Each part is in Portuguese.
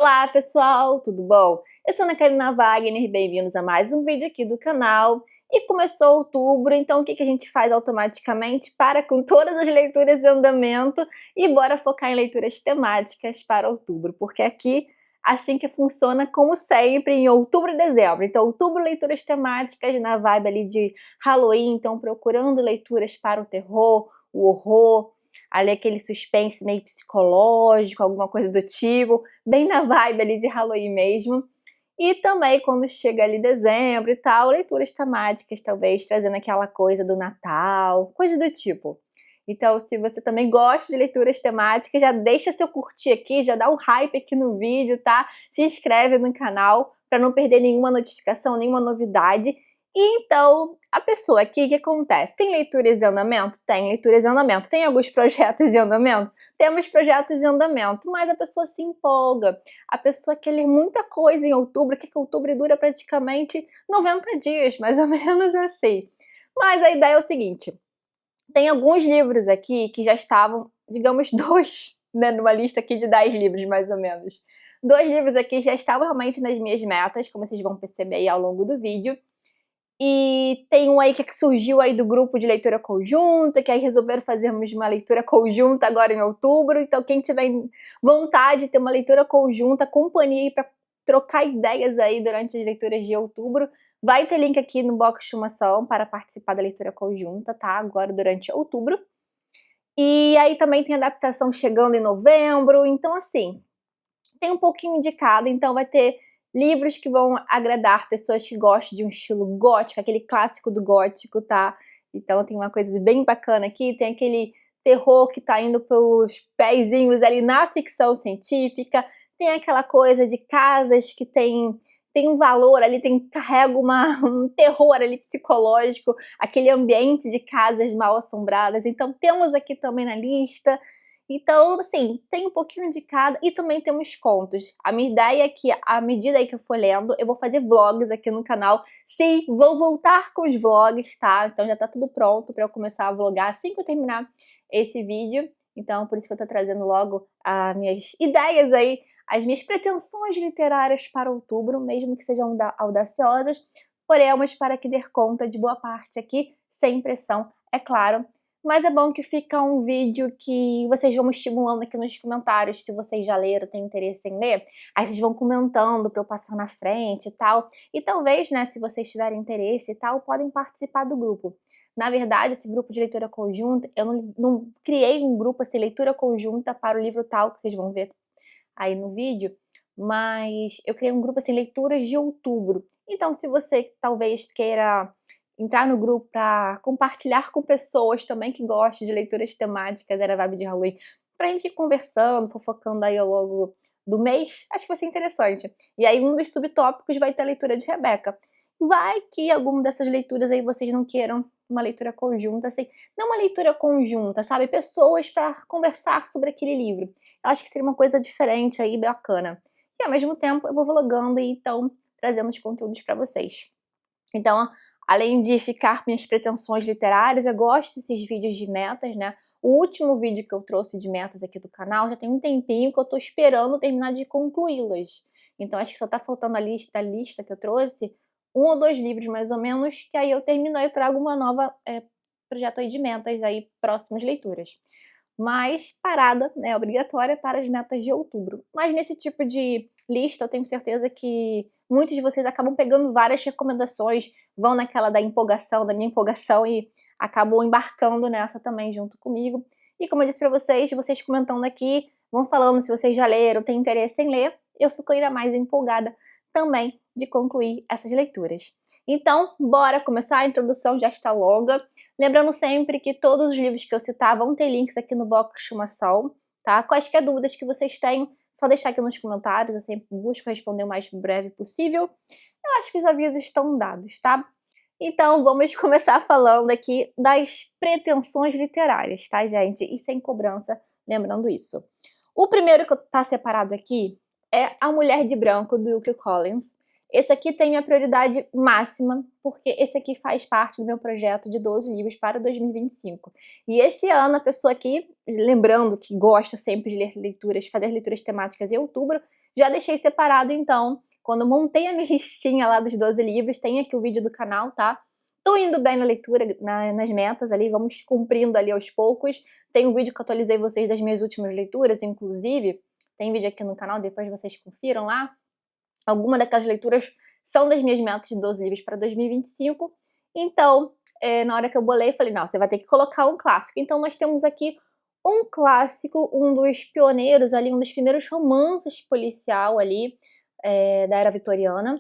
Olá pessoal, tudo bom? Eu sou Ana Karina Wagner, bem-vindos a mais um vídeo aqui do canal. E começou outubro, então o que a gente faz automaticamente? Para com todas as leituras em andamento e bora focar em leituras temáticas para outubro, porque aqui, assim que funciona, como sempre, em outubro e dezembro. Então outubro, leituras temáticas na vibe ali de Halloween, então procurando leituras para o terror, o horror, ali aquele suspense meio psicológico, alguma coisa do tipo, bem na vibe ali de Halloween mesmo. E também quando chega ali dezembro e tal, leituras temáticas, talvez trazendo aquela coisa do Natal, coisa do tipo. Então, se você também gosta de leituras temáticas, já deixa seu curtir aqui, já dá um hype aqui no vídeo, tá? Se inscreve no canal para não perder nenhuma notificação, nenhuma novidade. E então, a pessoa aqui, o que acontece? Tem leituras em andamento? Tem leituras em andamento. Tem alguns projetos em andamento? Temos projetos em andamento, mas a pessoa se empolga. A pessoa quer ler muita coisa em outubro, que outubro dura praticamente 90 dias, mais ou menos assim. Mas a ideia é o seguinte, tem alguns livros aqui que já estavam, digamos, dois, né, numa lista aqui de 10 livros, mais ou menos. 2 livros aqui já estavam realmente nas minhas metas, como vocês vão perceber aí ao longo do vídeo. E tem um aí que surgiu aí do grupo de leitura conjunta, que aí resolveram fazermos uma leitura conjunta agora em outubro. Então quem tiver vontade de ter uma leitura conjunta, companhia aí para trocar ideias aí durante as leituras de outubro, vai ter link aqui no box de informação para participar da leitura conjunta, tá? Agora durante outubro. E aí também tem adaptação chegando em novembro, então assim, tem um pouquinho de cada, então vai ter livros que vão agradar pessoas que gostam de um estilo gótico, aquele clássico do gótico, tá? Então tem uma coisa bem bacana aqui, tem aquele terror que tá indo pros pezinhos ali na ficção científica, tem aquela coisa de casas que tem um valor ali, carrega um terror ali psicológico, aquele ambiente de casas mal assombradas, então temos aqui também na lista. Então, assim, tem um pouquinho de cada e também temos contos. A minha ideia é que, à medida aí que eu for lendo, eu vou fazer vlogs aqui no canal. Sim, vou voltar com os vlogs, tá? Então já tá tudo pronto pra eu começar a vlogar assim que eu terminar esse vídeo. Então, por isso que eu tô trazendo logo as minhas ideias aí, as minhas pretensões literárias para outubro, mesmo que sejam audaciosas, porém, para que dê conta de boa parte aqui, sem pressão, é claro. Mas é bom que fica um vídeo que vocês vão me estimulando aqui nos comentários, se vocês já leram, têm interesse em ler, aí vocês vão comentando para eu passar na frente e tal. E talvez, né, se vocês tiverem interesse e tal, podem participar do grupo. Na verdade, esse grupo de leitura conjunta, eu não criei um grupo assim, leitura conjunta para o livro tal, que vocês vão ver aí no vídeo, mas eu criei um grupo assim, leituras de outubro. Então, se você talvez queira entrar no grupo para compartilhar com pessoas também que gostam de leituras temáticas, era vibe de Halloween, pra gente ir conversando, fofocando aí ao longo do mês, acho que vai ser interessante. E aí um dos subtópicos vai ter a leitura de Rebeca. Vai que alguma dessas leituras aí vocês não queiram uma leitura conjunta, assim, não uma leitura conjunta, sabe? Pessoas para conversar sobre aquele livro. Eu acho que seria uma coisa diferente aí, bacana. E ao mesmo tempo eu vou vlogando e então trazendo os conteúdos para vocês. Então, além de ficar com minhas pretensões literárias, eu gosto desses vídeos de metas, né? O último vídeo que eu trouxe de metas aqui do canal já tem um tempinho que eu tô esperando terminar de concluí-las. Então, acho que só tá faltando a lista que eu trouxe, 1 ou 2 livros mais ou menos, que aí eu termino e eu trago uma nova projeto aí de metas aí, próximas leituras. Mas parada, né, obrigatória para as metas de outubro. Mas nesse tipo de lista, eu tenho certeza que muitos de vocês acabam pegando várias recomendações, vão naquela da empolgação, da minha empolgação e acabam embarcando nessa também junto comigo. E como eu disse para vocês comentando aqui, vão falando se vocês já leram, têm interesse em ler, eu fico ainda mais empolgada também de concluir essas leituras. Então, bora começar, a introdução já está longa. Lembrando sempre que todos os livros que eu citar vão ter links aqui no box de informação, tá? Quaisquer dúvidas que vocês tenham, só deixar aqui nos comentários, eu sempre busco responder o mais breve possível. Eu acho que os avisos estão dados, tá? Então, vamos começar falando aqui das pretensões literárias, tá, gente? E sem cobrança, lembrando isso. O primeiro que tá separado aqui é A Mulher de Branco, do Wilkie Collins. Esse aqui tem minha prioridade máxima, porque esse aqui faz parte do meu projeto de 12 livros para 2025. E esse ano, a pessoa aqui, lembrando que gosta sempre de ler leituras, fazer leituras temáticas em outubro, Já deixei separado, então, quando eu montei a minha listinha lá dos 12 livros, tem aqui o vídeo do canal, tá? Tô indo bem na leitura, nas metas ali, vamos cumprindo ali aos poucos. Tem um vídeo que eu atualizei vocês das minhas últimas leituras, inclusive, tem vídeo aqui no canal, depois vocês confiram lá. Algumas daquelas leituras são das minhas metas de 12 livros para 2025. Então, na hora que eu bolei, eu falei, não, você vai ter que colocar um clássico. Então, nós temos aqui um clássico, um dos pioneiros ali, um dos primeiros romances policial ali, da era vitoriana.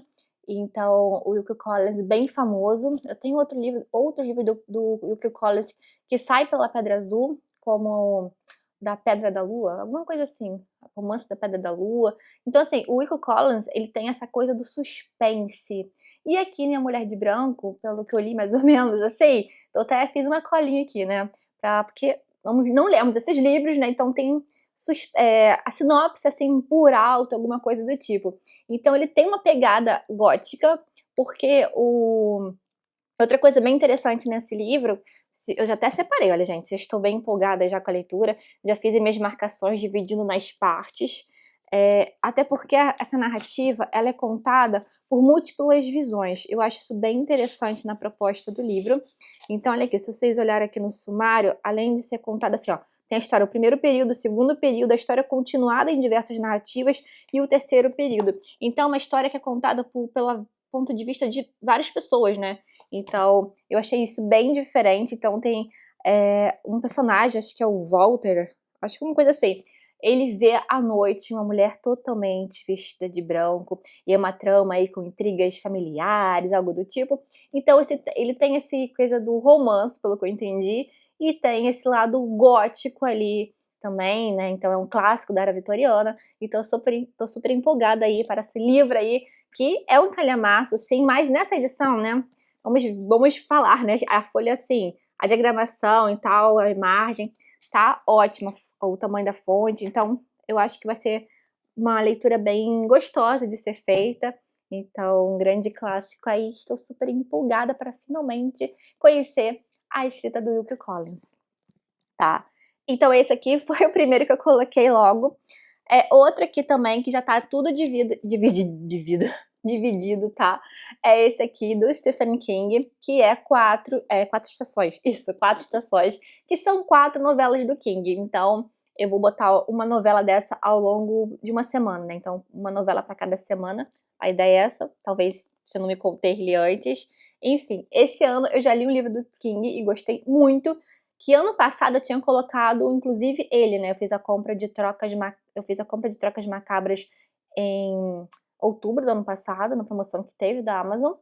Então, o Wilkie Collins, bem famoso. Eu tenho outros livros do Wilkie Collins que sai pela Pedra Azul, como da Pedra da Lua, alguma coisa assim, Romance da Pedra da Lua. Então, assim, o Wilkie Collins, ele tem essa coisa do suspense. E aqui em A Mulher de Branco, pelo que eu li mais ou menos, assim, eu até fiz uma colinha aqui, né, porque não lemos esses livros, né, então tem a sinopse, assim, por alto, alguma coisa do tipo. Então, ele tem uma pegada gótica, porque outra coisa bem interessante nesse livro, eu já até separei, olha gente, eu estou bem empolgada já com a leitura, já fiz as minhas marcações dividindo nas partes, até porque essa narrativa, ela é contada por múltiplas visões, eu acho isso bem interessante na proposta do livro. Então olha aqui, se vocês olharem aqui no sumário, além de ser contada assim, ó, tem a história, o primeiro período, o segundo período, a história continuada em diversas narrativas e o terceiro período. Então é uma história que é contada pela ponto de vista de várias pessoas, né? Então, eu achei isso bem diferente. Então, tem um personagem, acho que é o Walter, acho que uma coisa assim. Ele vê à noite uma mulher totalmente vestida de branco, e é uma trama aí com intrigas familiares, algo do tipo. Então, ele tem essa coisa do romance, pelo que eu entendi, e tem esse lado gótico ali também, né? Então, é um clássico da era vitoriana. Então, tô super empolgada aí para esse livro aí, que é um calhamaço, sim, mas nessa edição, né, vamos falar, né, a folha, assim, a diagramação e tal, a imagem, tá ótima, o tamanho da fonte, então eu acho que vai ser uma leitura bem gostosa de ser feita, então um grande clássico aí, estou super empolgada para finalmente conhecer a escrita do Wilkie Collins, tá? Então esse aqui foi o primeiro que eu coloquei logo. Outro aqui também, que já tá tudo dividido, tá? É esse aqui do Stephen King, que é quatro estações. Isso, 4 estações, que são 4 novelas do King. Então, eu vou botar uma novela dessa ao longo de uma semana, né? Então, uma novela para cada semana. A ideia é essa. Talvez você não me contei ele antes. Enfim, esse ano eu já li um livro do King e gostei muito. Que ano passado eu tinha colocado, inclusive, ele, né? Eu fiz a compra de trocas macabras em outubro do ano passado, na promoção que teve da Amazon.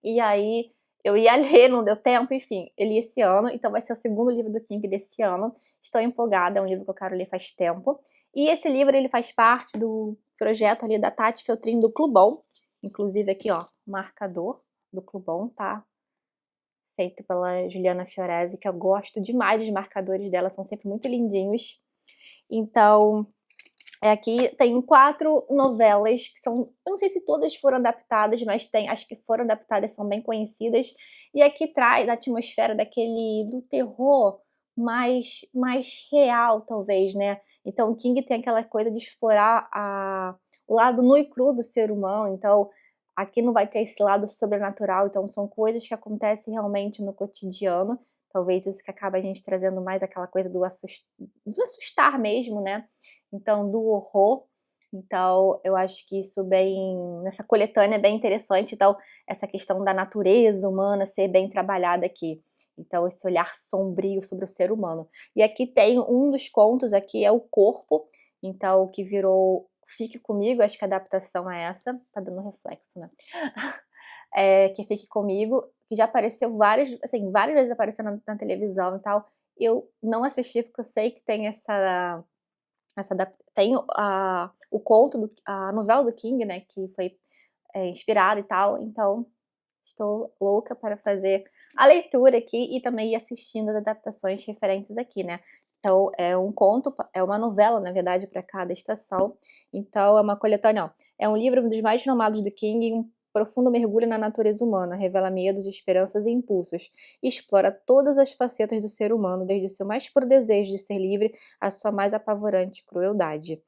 E aí eu ia ler, não deu tempo, enfim, eu li esse ano, então vai ser o segundo livro do King desse ano. Estou empolgada, é um livro que eu quero ler faz tempo. E esse livro, ele faz parte do projeto ali da Tati Feltrin do Clubom. Inclusive aqui, ó, marcador do Clubom, tá? Feito pela Juliana Fiorese, que eu gosto demais dos marcadores dela, são sempre muito lindinhos. Então, aqui tem 4 novelas que são, eu não sei se todas foram adaptadas, mas acho que foram adaptadas, são bem conhecidas. E aqui traz a atmosfera do terror mais real, talvez, né? Então, o King tem aquela coisa de explorar o lado nu e cru do ser humano, então aqui não vai ter esse lado sobrenatural, então são coisas que acontecem realmente no cotidiano. Talvez isso que acaba a gente trazendo mais aquela coisa do assustar mesmo, né? Então, do horror. Então, eu acho que isso nessa coletânea é bem interessante. Então, essa questão da natureza humana ser bem trabalhada aqui. Então, esse olhar sombrio sobre o ser humano. E aqui tem um dos contos, aqui é o Corpo. Então, o que virou Fique Comigo, acho que a adaptação é essa. Tá dando reflexo, né? Que Fique Comigo, que já apareceu várias vezes apareceu na televisão e tal. Eu não assisti porque eu sei que tem tem o conto, a novela do King, né, que foi inspirada e tal, então estou louca para fazer a leitura aqui e também ir assistindo as adaptações referentes aqui, né. Então é um conto, é uma novela, na verdade, para cada estação, então é uma coletânea, é um livro dos mais renomados do King, um profundo mergulho na natureza humana, revela medos, esperanças e impulsos, e explora todas as facetas do ser humano, desde o seu mais puro desejo de ser livre à sua mais apavorante crueldade.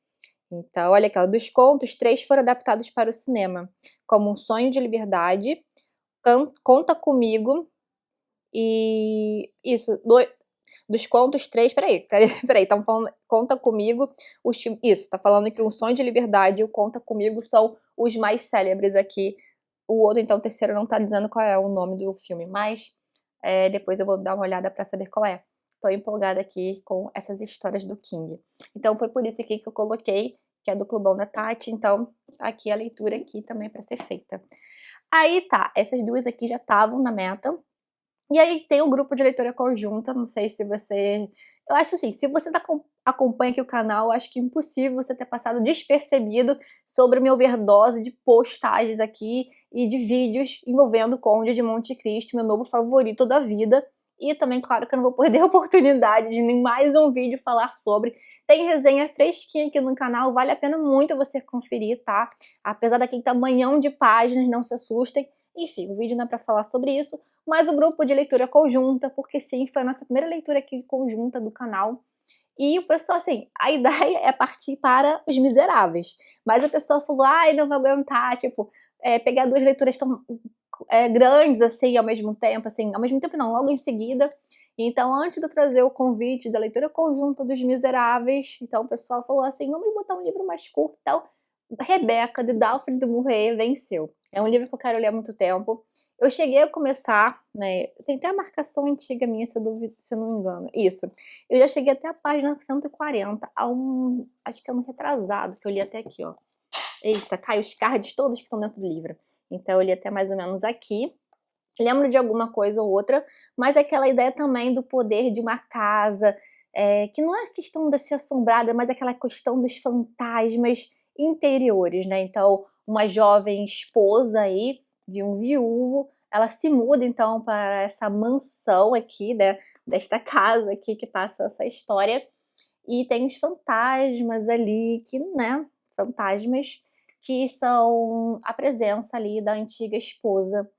Então, olha aqui, ó, dos contos, 3 foram adaptados para o cinema, como Um Sonho de Liberdade, Conta Comigo e isso, dos contos 3, peraí, peraí, estão falando Conta Comigo, isso, tá falando que Um Sonho de Liberdade e o Conta Comigo são os mais célebres aqui. O outro, então, o terceiro não tá dizendo qual é o nome do filme, mas depois eu vou dar uma olhada pra saber qual é. Tô empolgada aqui com essas histórias do King. Então foi por isso aqui que eu coloquei, que é do Clubão da Tati, então aqui a leitura aqui também pra ser feita. Aí tá, essas duas aqui já estavam na meta. E aí tem o grupo de leitura conjunta, não sei se você... Eu acho assim, se você acompanha aqui o canal, acho que é impossível você ter passado despercebido sobre a minha overdose de postagens aqui e de vídeos envolvendo o Conde de Monte Cristo, meu novo favorito da vida. E também, claro, que eu não vou perder a oportunidade de em mais um vídeo falar sobre. Tem resenha fresquinha aqui no canal, vale a pena muito você conferir, tá? Apesar daquele tamanhão de páginas, não se assustem. Enfim, o vídeo não é pra falar sobre isso, mas o grupo de leitura conjunta, porque sim, foi a nossa primeira leitura aqui conjunta do canal. E o pessoal, assim, a ideia é partir para Os Miseráveis. Mas a pessoa falou, ai, não vou aguentar, tipo, pegar duas leituras tão grandes, assim, ao mesmo tempo não, logo em seguida. Então, antes de eu trazer o convite da leitura conjunta dos Miseráveis, então o pessoal falou assim, vamos botar um livro mais curto e tal. Rebeca, de Dalfred du Maurier, venceu. É um livro que eu quero ler há muito tempo. Eu cheguei a começar, né, tem até a marcação antiga minha, se eu não me engano, isso. Eu já cheguei até a página 140, acho que é um retrasado, que eu li até aqui, ó. Eita, cai os cards todos que estão dentro do livro. Então eu li até mais ou menos aqui. Lembro de alguma coisa ou outra, mas é aquela ideia também do poder de uma casa, que não é questão de ser assombrada, mas aquela questão dos fantasmas interiores, né? Então, uma jovem esposa aí de um viúvo, ela se muda então para essa mansão aqui, né? Desta casa aqui que passa essa história, e tem os fantasmas ali, que, né? Fantasmas que são a presença ali da antiga esposa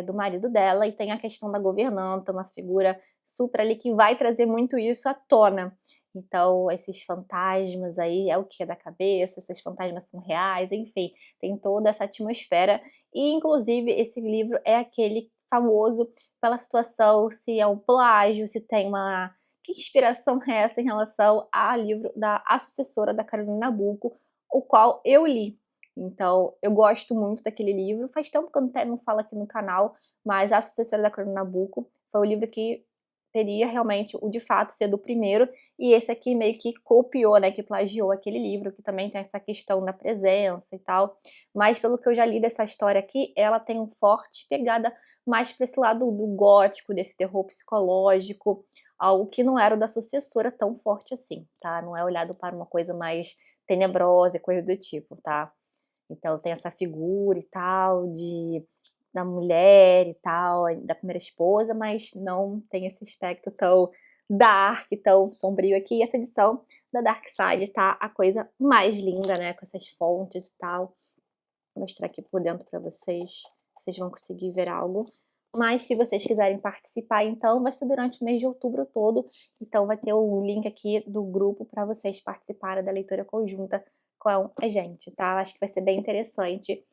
do marido dela, e tem a questão da governanta, uma figura super ali que vai trazer muito isso à tona. Então, esses fantasmas aí, é o que é da cabeça, esses fantasmas são reais, enfim, tem toda essa atmosfera. E, inclusive, esse livro é aquele famoso pela situação, se é um plágio, se tem uma... Que inspiração é essa em relação ao livro da A Sucessora, da Carolina Nabuco, o qual eu li. Então, eu gosto muito daquele livro. Faz tempo que eu até não falo aqui no canal, mas A Sucessora da Carolina Nabuco foi o livro que teria realmente o de fato ser do primeiro, e esse aqui meio que copiou, né, que plagiou aquele livro, que também tem essa questão da presença e tal. Mas pelo que eu já li dessa história aqui, ela tem um forte pegada mais para esse lado do gótico, desse terror psicológico, algo que não era o da sucessora tão forte assim, tá? Não é olhado para uma coisa mais tenebrosa e coisa do tipo, tá? Então tem essa figura e tal, da mulher e tal, da primeira esposa, mas não tem esse aspecto tão dark, tão sombrio aqui. E essa edição da Dark Side tá a coisa mais linda, né, com essas fontes e tal. Vou mostrar aqui por dentro pra vocês vão conseguir ver algo. Mas se vocês quiserem participar, então, vai ser durante o mês de outubro todo. Então vai ter o link aqui do grupo para vocês participarem da leitura conjunta com a gente, tá? Acho que vai ser bem interessante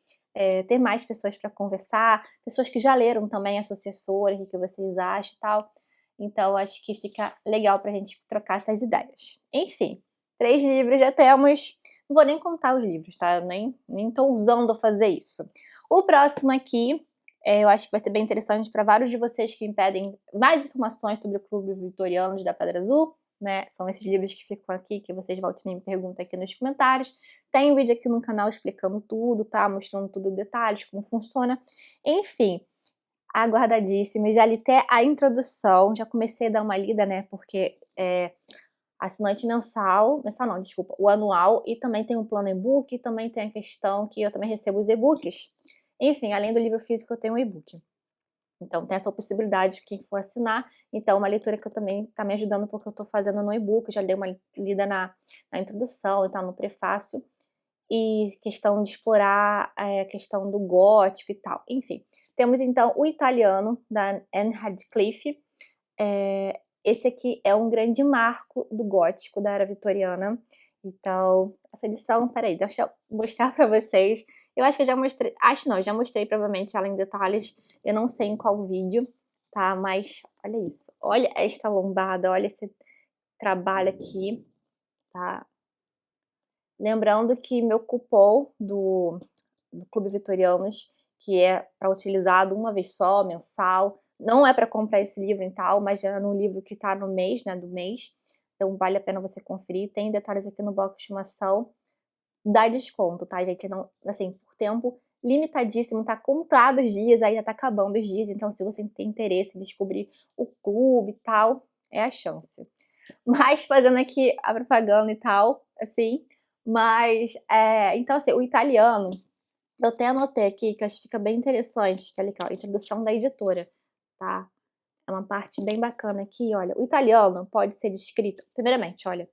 ter mais pessoas para conversar, pessoas que já leram também a sucessora, o que vocês acham e tal. Então acho que fica legal pra gente trocar essas ideias. Enfim, 3 livros já temos. Não vou nem contar os livros, tá? Eu nem tô ousando fazer isso. O próximo aqui, eu acho que vai ser bem interessante para vários de vocês que me pedem mais informações sobre o Clube Vitorianos da Pedra Azul, né? São esses livros que ficam aqui, que vocês voltam e me perguntam aqui nos comentários. Tem um vídeo aqui no canal explicando tudo, tá? Mostrando tudo detalhes, como funciona. Enfim, aguardadíssimo. Já li até a introdução, já comecei a dar uma lida, né? Porque assinante mensal não, desculpa, o anual, e também tem um plano e-book, e também tem a questão que eu também recebo os e-books. Enfim, além do livro físico, eu tenho um e-book. Então, tem essa possibilidade de quem for assinar. Então, uma leitura que eu também tá me ajudando, porque eu tô fazendo no e-book, já dei uma lida na introdução e tal, no prefácio. E questão de explorar a questão do gótico e tal. Enfim, temos então o Italiano, da Anne Radcliffe. Esse aqui é um grande marco do gótico da era vitoriana. Então, essa edição, peraí, deixa eu mostrar pra vocês. Eu acho que eu já mostrei, acho não, já mostrei provavelmente ela em detalhes, eu não sei em qual vídeo, tá? Mas olha isso, olha esta lombada, olha esse trabalho aqui, tá? Lembrando que meu cupom do Clube Vitorianos, que é para utilizado uma vez só, mensal, não é para comprar esse livro e tal, mas é no livro que tá no mês, né, do mês, então vale a pena você conferir, tem detalhes aqui no bloco de estimação, dá desconto, tá, gente? Não, assim, por tempo limitadíssimo, tá contado os dias, aí já tá acabando os dias, então se você tem interesse em descobrir o clube e tal, é a chance. Mas fazendo aqui a propaganda e tal, assim, mas, então assim, o italiano, eu até anotei aqui, que eu acho que fica bem interessante, que é a introdução da editora, tá? É uma parte bem bacana aqui, olha, o italiano pode ser descrito, primeiramente, olha,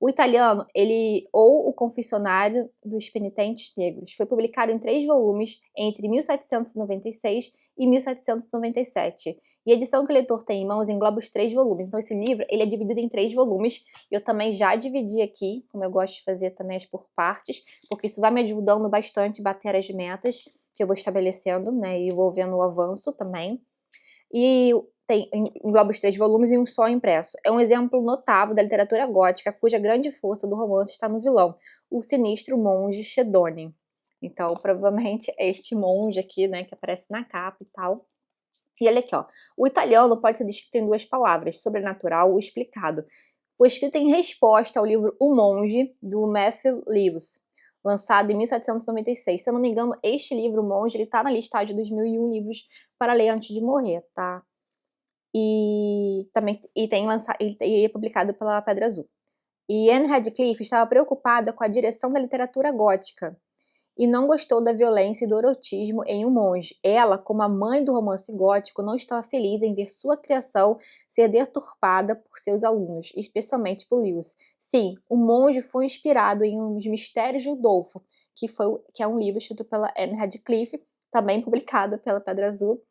o italiano, ele, ou o Confessionário dos Penitentes Negros, foi publicado em 3 volumes entre 1796 e 1797. E a edição que o leitor tem em mãos engloba os 3 volumes. Então esse livro, ele é dividido em 3 volumes. Eu também já dividi aqui, como eu gosto de fazer também as por partes, porque isso vai me ajudando bastante a bater as metas que eu vou estabelecendo, né, e vou vendo o avanço também. E engloba os 3 volumes em um só impresso. É um exemplo notável da literatura gótica, cuja grande força do romance está no vilão, o sinistro monge Schedone. Então, provavelmente é este monge aqui, né, que aparece na capa e tal. E olha aqui, ó. O italiano pode ser descrito em 2 palavras, sobrenatural ou explicado. Foi escrito em resposta ao livro O Monge, do Matthew Lewis, lançado em 1796. Se eu não me engano, este livro, O Monge, ele tá na listagem dos 1001 livros para ler antes de morrer, tá? E também é publicado pela Pedra Azul. E Anne Radcliffe estava preocupada com a direção da literatura gótica e não gostou da violência e do erotismo em Um Monge. Ela, como a mãe do romance gótico, não estava feliz em ver sua criação ser deturpada por seus alunos, especialmente por Lewis. Sim, O Monge foi inspirado em Os Mistérios de Udolfo, que é um livro escrito pela Anne Radcliffe, também publicado pela Pedra Azul,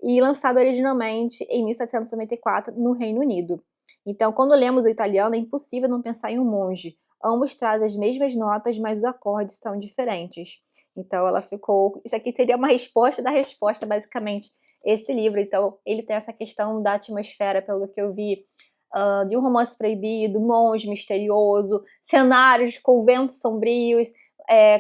e lançado originalmente em 1794 no Reino Unido. Então, quando lemos o italiano, é impossível não pensar em Um Monge. Ambos trazem as mesmas notas, mas os acordes são diferentes. Então, ela ficou... Isso aqui teria uma resposta da resposta, basicamente, esse livro. Então, ele tem essa questão da atmosfera, pelo que eu vi, de um romance proibido, monge misterioso, cenários de conventos sombrios,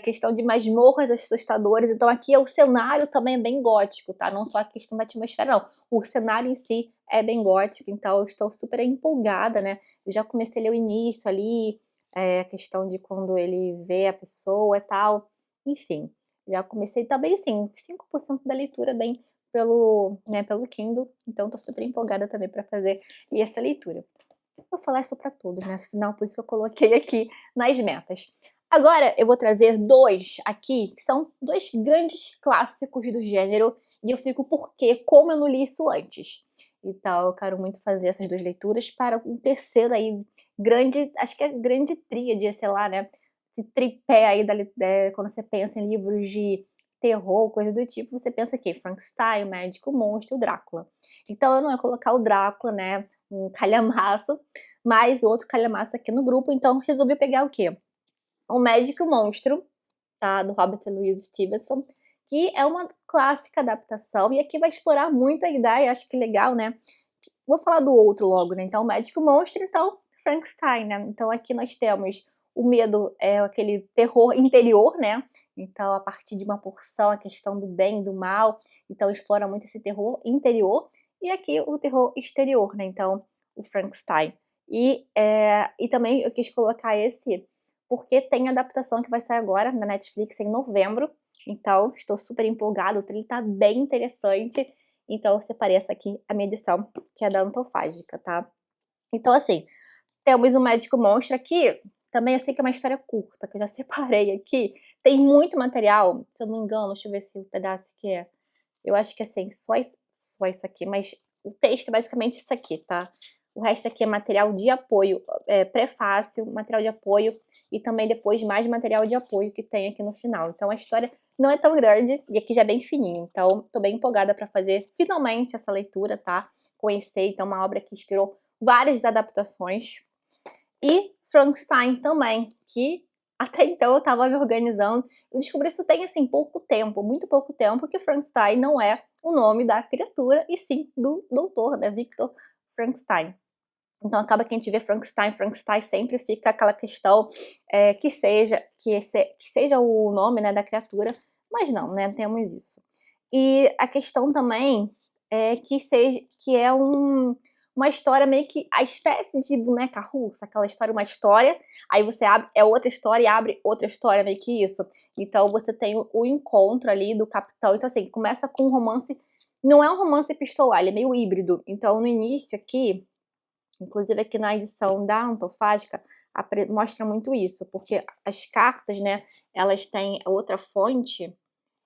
questão de masmorras assustadoras. Então aqui o cenário também é bem gótico, tá? Não só a questão da atmosfera, não. O cenário em si é bem gótico, então eu estou super empolgada, né? Eu já comecei a ler o início ali, a questão de quando ele vê a pessoa e tal. Enfim, já comecei também, assim, 5% da leitura bem pelo Kindle, então tô super empolgada também para fazer essa leitura. Vou falar isso para todos, né? Afinal, por isso que eu coloquei aqui nas metas. Agora eu vou trazer 2 aqui, que são 2 grandes clássicos do gênero, e eu fico porque, como eu não li isso antes. Então eu quero muito fazer essas 2 leituras para um terceiro aí, grande, acho que é grande tríade, sei lá, né? Esse tripé aí, quando você pensa em livros de terror, coisa do tipo, você pensa aqui, Frankenstein, o Médico, o Monstro, o Drácula. Então eu não ia colocar o Drácula, né, um calhamaço, mas outro calhamaço aqui no grupo, então resolvi pegar o quê? O Médico e o Monstro, tá, do Robert Louis Stevenson, que é uma clássica adaptação, e aqui vai explorar muito a ideia, acho que legal, né? Vou falar do outro logo, né? Então, o Médico e o Monstro, então, Frankenstein, né? Então, aqui nós temos o medo, aquele terror interior, né? Então, a partir de uma porção, a questão do bem e do mal, então explora muito esse terror interior, e aqui o terror exterior, né? Então, o Frankenstein. E também eu quis colocar esse porque tem adaptação que vai sair agora na Netflix em novembro, então estou super empolgada, o trailer tá bem interessante, então eu separei essa aqui, a minha edição, que é da Antofágica, tá? Então assim, temos o Médico Monstro aqui, também eu sei que é uma história curta, que eu já separei aqui, tem muito material, se eu não me engano, deixa eu ver se o pedaço que é, eu acho que assim, só isso aqui, mas o texto é basicamente isso aqui, tá? O resto aqui é material de apoio, prefácio, material de apoio e também depois mais material de apoio que tem aqui no final. Então a história não é tão grande e aqui já é bem fininho. Então tô bem empolgada para fazer finalmente essa leitura, tá? Conhecer, então, uma obra que inspirou várias adaptações. E Frankenstein também, que Até então eu estava me organizando e descobri isso tem, assim, pouco tempo, muito pouco tempo, que Frankenstein não é o nome da criatura, e sim do doutor, né, Victor Frankenstein. Então acaba que a gente vê Frankenstein, Frankenstein sempre fica aquela questão, que seja o nome, né, da criatura, mas não, né, temos isso. E a questão também é que é uma história meio que a espécie de boneca russa, aquela história, uma história, aí você abre, é outra história e abre outra história, meio que isso. Então você tem o encontro ali do capitão, então assim, começa com um romance, não é um romance epistolar, ele é meio híbrido. Então no início aqui, inclusive aqui na edição da Antofágica, mostra muito isso, porque as cartas, né, elas têm outra fonte,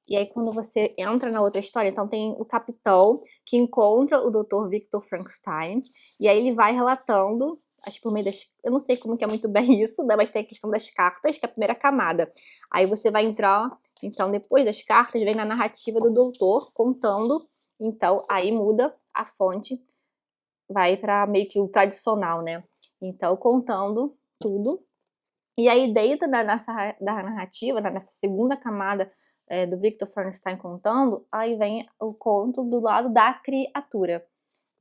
e aí quando você entra na outra história, então tem o capitão que encontra o Dr. Victor Frankenstein, e aí ele vai relatando, acho que por meio das... Eu não sei como que é muito bem isso, né, mas tem a questão das cartas, que é a primeira camada. Aí você vai entrar, então depois das cartas, vem na narrativa do doutor contando, então aí muda a fonte, vai para meio que o tradicional, né? Então, contando tudo. E aí, dentro da narrativa, nessa segunda camada do Victor Frankenstein contando, aí vem o conto do lado da criatura.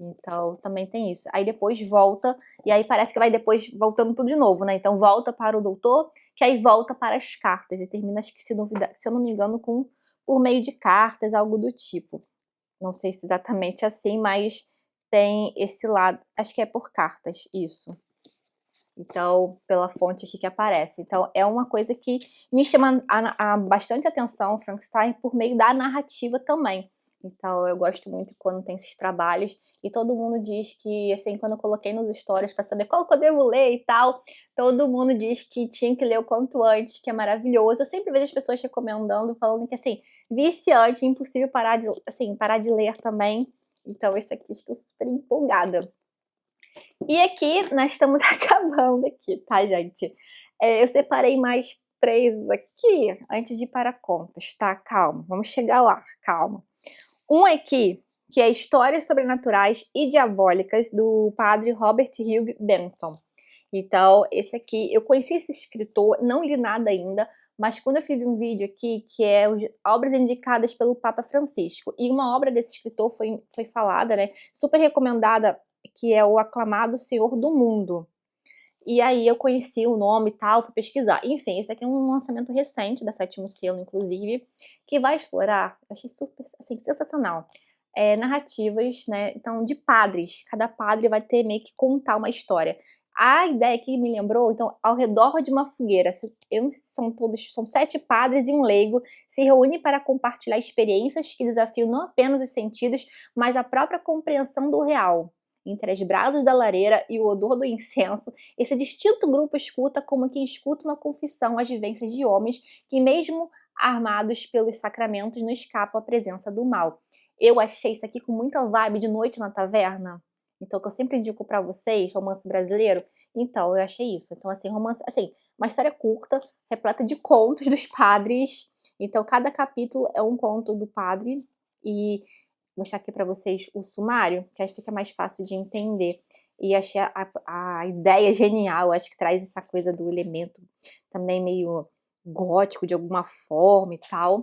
Então, também tem isso. Aí depois volta, e aí parece que vai depois voltando tudo de novo, né? Então, volta para o doutor, que aí volta para as cartas, e termina, acho que se eu não me engano, por meio de cartas, algo do tipo. Não sei se exatamente assim, mas tem esse lado, acho que é por cartas, isso. Então, pela fonte aqui que aparece. Então, é uma coisa que me chama bastante atenção, Frankenstein, por meio da narrativa também. Então, eu gosto muito quando tem esses trabalhos, e todo mundo diz que, assim, quando eu coloquei nos stories para saber qual que eu devo ler e tal, todo mundo diz que tinha que ler o quanto antes, que é maravilhoso. Eu sempre vejo as pessoas recomendando, falando que, assim, viciante, impossível parar de ler também. Então, esse aqui estou super empolgada. E aqui, nós estamos acabando aqui, tá, gente? Eu separei mais 3 aqui, antes de ir para contas, tá? Calma, vamos chegar lá, calma. Um aqui, que é Histórias Sobrenaturais e Diabólicas, do padre Robert Hugh Benson. Então, esse aqui, eu conheci esse escritor, não li nada ainda, mas quando eu fiz um vídeo aqui, que é obras indicadas pelo Papa Francisco, e uma obra desse escritor foi falada, né, super recomendada, que é o aclamado Senhor do Mundo. E aí eu conheci o nome e tal, fui pesquisar. Enfim, esse aqui é um lançamento recente, da Sétimo Selo, inclusive, que vai explorar, eu achei super, assim, sensacional, narrativas, né, então, de padres. Cada padre vai ter meio que contar uma história. A ideia aqui me lembrou, então, ao redor de uma fogueira, eu não sei se são 7 padres e um leigo, se reúnem para compartilhar experiências que desafiam não apenas os sentidos, mas a própria compreensão do real. Entre as brasas da lareira e o odor do incenso, esse distinto grupo escuta como quem escuta uma confissão as vivências de homens que, mesmo armados pelos sacramentos, não escapam à presença do mal. Eu achei isso aqui com muita vibe de Noite na Taverna. Então, que eu sempre indico pra vocês, romance brasileiro. Então, eu achei isso. Então, assim, romance, assim, uma história curta, repleta de contos dos padres. Então, cada capítulo é um conto do padre. E vou mostrar aqui pra vocês o sumário, que aí fica mais fácil de entender. E achei a ideia genial, acho que traz essa coisa do elemento também meio gótico de alguma forma e tal.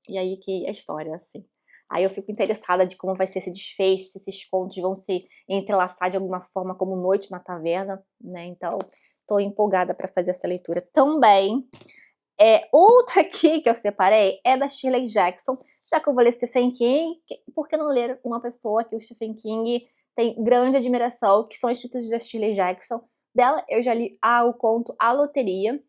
E aí que a história, assim. Aí eu fico interessada de como vai ser esse desfecho, se esses contos vão se entrelaçar de alguma forma, como Noite na Taverna, né? Então, tô empolgada para fazer essa leitura também. Outra aqui que eu separei é da Shirley Jackson. Já que eu vou ler Stephen King, por que não ler uma pessoa que o Stephen King tem grande admiração, que são escritos da Shirley Jackson? Dela, eu já li o conto A Loteria,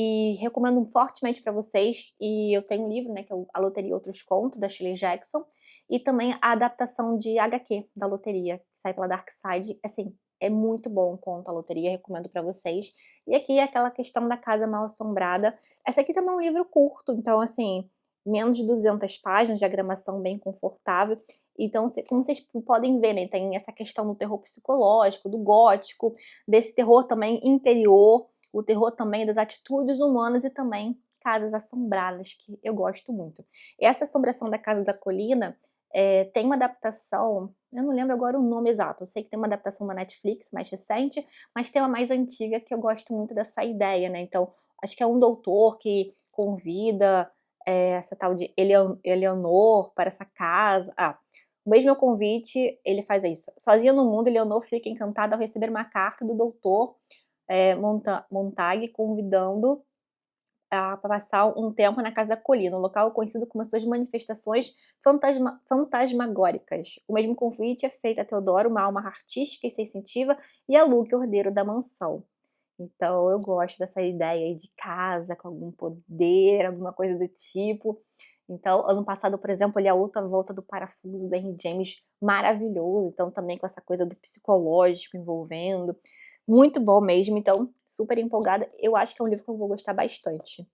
e recomendo fortemente para vocês. E eu tenho um livro, né, que é A Loteria e Outros Contos, da Shirley Jackson, e também a adaptação de HQ da Loteria, que sai pela Dark Side. Assim, é muito bom o conto A Loteria, recomendo para vocês. E aqui é aquela questão da Casa Mal Assombrada. Essa aqui também é um livro curto, então, assim, menos de 200 páginas, diagramação bem confortável. Então, como vocês podem ver, né, tem essa questão do terror psicológico, do gótico, desse terror também interior, o terror também das atitudes humanas e também casas assombradas, que eu gosto muito. Essa assombração da Casa da Colina Tem uma adaptação, eu não lembro agora o nome exato, eu sei que tem uma adaptação da Netflix mais recente, mas tem uma mais antiga que eu gosto muito dessa ideia, né, então, acho que é um doutor que convida, essa tal de Eleanor para essa casa. O mesmo convite, ele faz isso. Sozinha no mundo, Eleanor fica encantada ao receber uma carta do doutor, Montag, convidando pra passar um tempo na Casa da Colina, um local conhecido como as suas manifestações fantasmagóricas. O mesmo convite é feito a Teodoro, uma alma artística e sensitiva, e a Luke, herdeiro da mansão. Então eu gosto dessa ideia aí de casa com algum poder, alguma coisa do tipo. Então, ano passado, por exemplo, ali a outra volta do parafuso do Henry James, maravilhoso, então também com essa coisa do psicológico envolvendo, muito bom mesmo, então super empolgada, eu acho que é um livro que eu vou gostar bastante.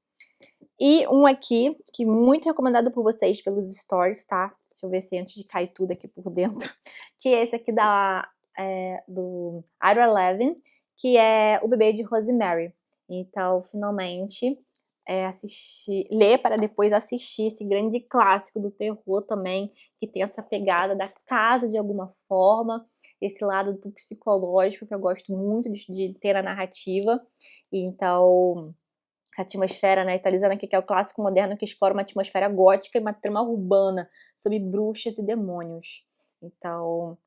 E um aqui, que muito recomendado por vocês pelos stories, tá? Deixa eu ver se antes de cair tudo aqui por dentro, que é esse aqui do Ira Levin, que é O Bebê de Rosemary. Então, finalmente, ler para depois assistir esse grande clássico do terror também, que tem essa pegada da casa de alguma forma, esse lado do psicológico que eu gosto muito de ter na narrativa. Então, a atmosfera, né, italiana aqui, que é o clássico moderno que explora uma atmosfera gótica e uma trama urbana sobre bruxas e demônios. Então,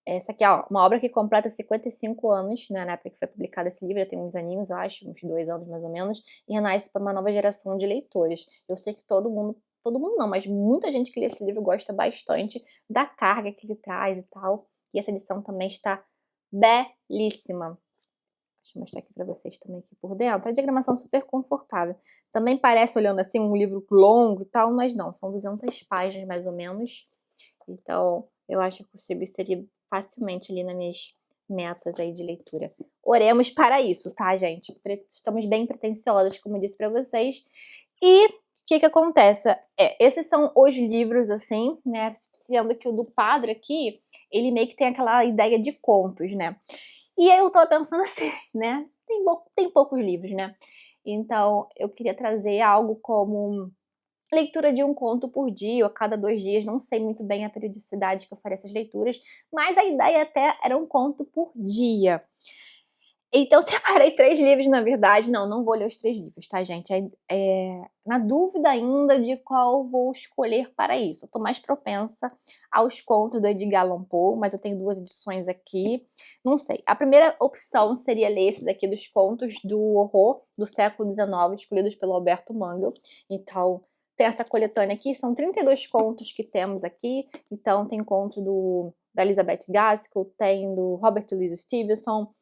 essa aqui é uma obra que completa 55 anos, né, na época que foi publicado esse livro, já tem uns aninhos, eu acho, uns 2 anos mais ou menos, e renasce para uma nova geração de leitores. Eu sei que todo mundo não, mas muita gente que lê esse livro gosta bastante da carga que ele traz e tal, e essa edição também está belíssima. Deixa eu mostrar aqui pra vocês também aqui por dentro. A diagramação super confortável. Também parece, olhando assim, um livro longo e tal, mas não, são 200 páginas mais ou menos. Então, eu acho que eu consigo inserir facilmente ali nas minhas metas aí de leitura. Oremos para isso, tá, gente? Estamos bem pretensiosas, como eu disse pra vocês. E o que acontece? Esses são os livros, assim, né? Sendo que o do padre aqui, ele meio que tem aquela ideia de contos, né? E aí eu estava pensando assim, né, tem poucos livros, né, então eu queria trazer algo como leitura de um conto por dia ou a cada 2 dias, não sei muito bem a periodicidade que eu faria essas leituras, mas a ideia até era um conto por dia. Então separei 3 livros, na verdade. Não vou ler os 3 livros, tá, gente? Na dúvida ainda de qual vou escolher para isso. Eu tô mais propensa aos contos do Edgar Allan Poe, mas eu tenho 2 edições aqui. Não sei. A primeira opção seria ler esse daqui dos contos do horror do século XIX, escolhidos pelo Alberto Manguel. Então, tem essa coletânea aqui, são 32 contos que temos aqui. Então, tem conto da Elizabeth Gaskell, tem do Robert Louis Stevenson,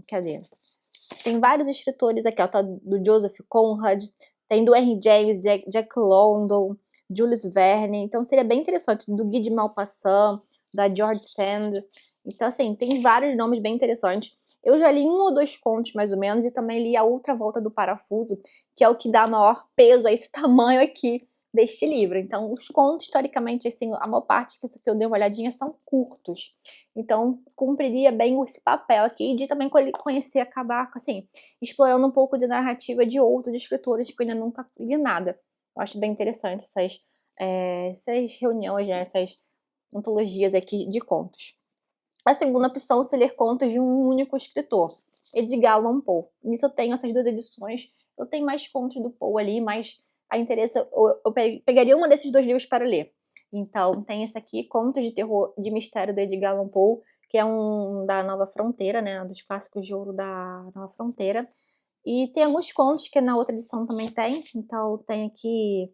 cadê? Tem vários escritores aqui, ó, tá, do Joseph Conrad, tem do Henry James, Jack London, Jules Verne, então seria bem interessante, do Guy de Maupassant, da George Sand, então assim, tem vários nomes bem interessantes. Eu já li 1 ou 2 contos, mais ou menos, e também li A Outra Volta do Parafuso, que é o que dá maior peso a esse tamanho aqui deste livro. Então, os contos, historicamente, assim, a maior parte que eu dei uma olhadinha são curtos. Então, cumpriria bem esse papel aqui de também conhecer, acabar, assim, explorando um pouco de narrativa de outros escritores que eu ainda nunca li nada. Eu acho bem interessante essas reuniões, né, essas antologias aqui de contos. A segunda opção seria ler contos de um único escritor, Edgar Allan Poe. Nisso eu tenho essas 2 edições. Eu tenho mais contos do Poe ali, mas a interesse eu pegaria uma desses 2 livros para ler. Então, tem esse aqui, Contos de Terror de Mistério, do Edgar Allan Poe, que é um da Nova Fronteira, né, dos clássicos de ouro da Nova Fronteira. E tem alguns contos que na outra edição também tem, então tem aqui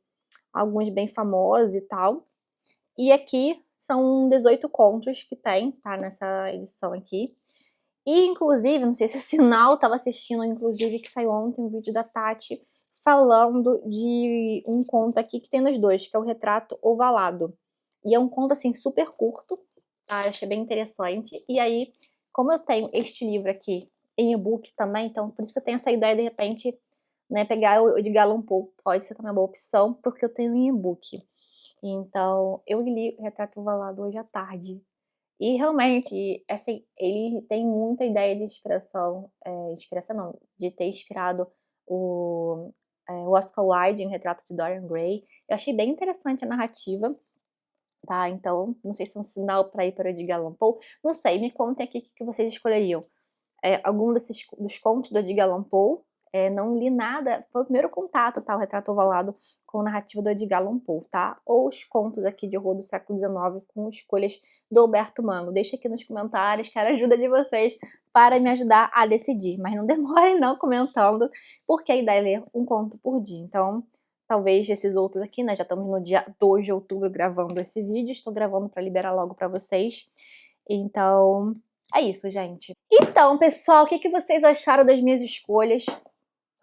alguns bem famosos e tal. E aqui são 18 contos que tem, tá, nessa edição aqui. E, inclusive, não sei se é sinal, tava assistindo, inclusive, que saiu ontem um vídeo da Tati falando de um conto aqui que tem nos 2, que é o Retrato Ovalado. E é um conto, assim, super curto, tá? Eu achei bem interessante. E aí, como eu tenho este livro aqui em e-book também, então por isso que eu tenho essa ideia, de repente, né, pegar o Edgar Allan Poe, pode ser também uma boa opção, porque eu tenho em e-book. Então, eu li o Retrato Ovalado hoje à tarde. E realmente, assim, ele tem muita ideia de inspiração, inspiração não, de ter inspirado o Oscar Wilde em Retrato de Dorian Gray. Eu achei bem interessante a narrativa. tá? Então, não sei se é um sinal para ir para o Edgar Allan Poe, não sei, me contem aqui o que vocês escolheriam. Algum dos contos do Edgar Allan Poe, não li nada, foi o primeiro contato, tá, o Retrato Ovalado com a narrativa do Edgar Allan Poe, tá? Ou os contos aqui de horror do século XIX com escolhas do Alberto Mango. Deixa aqui nos comentários, quero a ajuda de vocês para me ajudar a decidir, mas não demorem não comentando, porque a ideia é ler um conto por dia, então talvez esses outros aqui, né, já estamos no dia 2 de outubro gravando esse vídeo, estou gravando para liberar logo para vocês, então é isso, gente. Então, pessoal, o que vocês acharam das minhas escolhas? Tá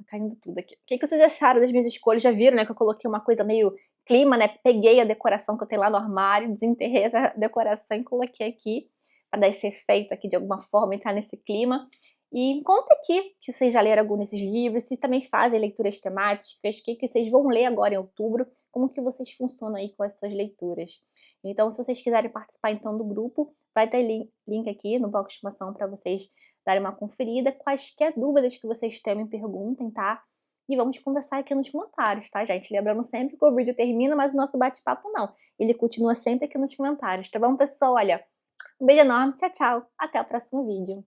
caindo tudo aqui. O que vocês acharam das minhas escolhas? Já viram, né, que eu coloquei uma coisa meio clima, né? Peguei a decoração que eu tenho lá no armário, desenterrei essa decoração e coloquei aqui para dar esse efeito aqui de alguma forma, entrar nesse clima. E conta aqui se vocês já leram algum desses livros, se também fazem leituras temáticas, o que vocês vão ler agora em outubro, como que vocês funcionam aí com as suas leituras. Então, se vocês quiserem participar então do grupo, vai ter link aqui no box de informação para vocês darem uma conferida. Quaisquer dúvidas que vocês tenham, me perguntem, tá? E vamos conversar aqui nos comentários, tá, gente? Lembrando sempre que o vídeo termina, mas o nosso bate-papo não. Ele continua sempre aqui nos comentários, tá bom, pessoal? Olha, um beijo enorme, tchau, tchau. Até o próximo vídeo.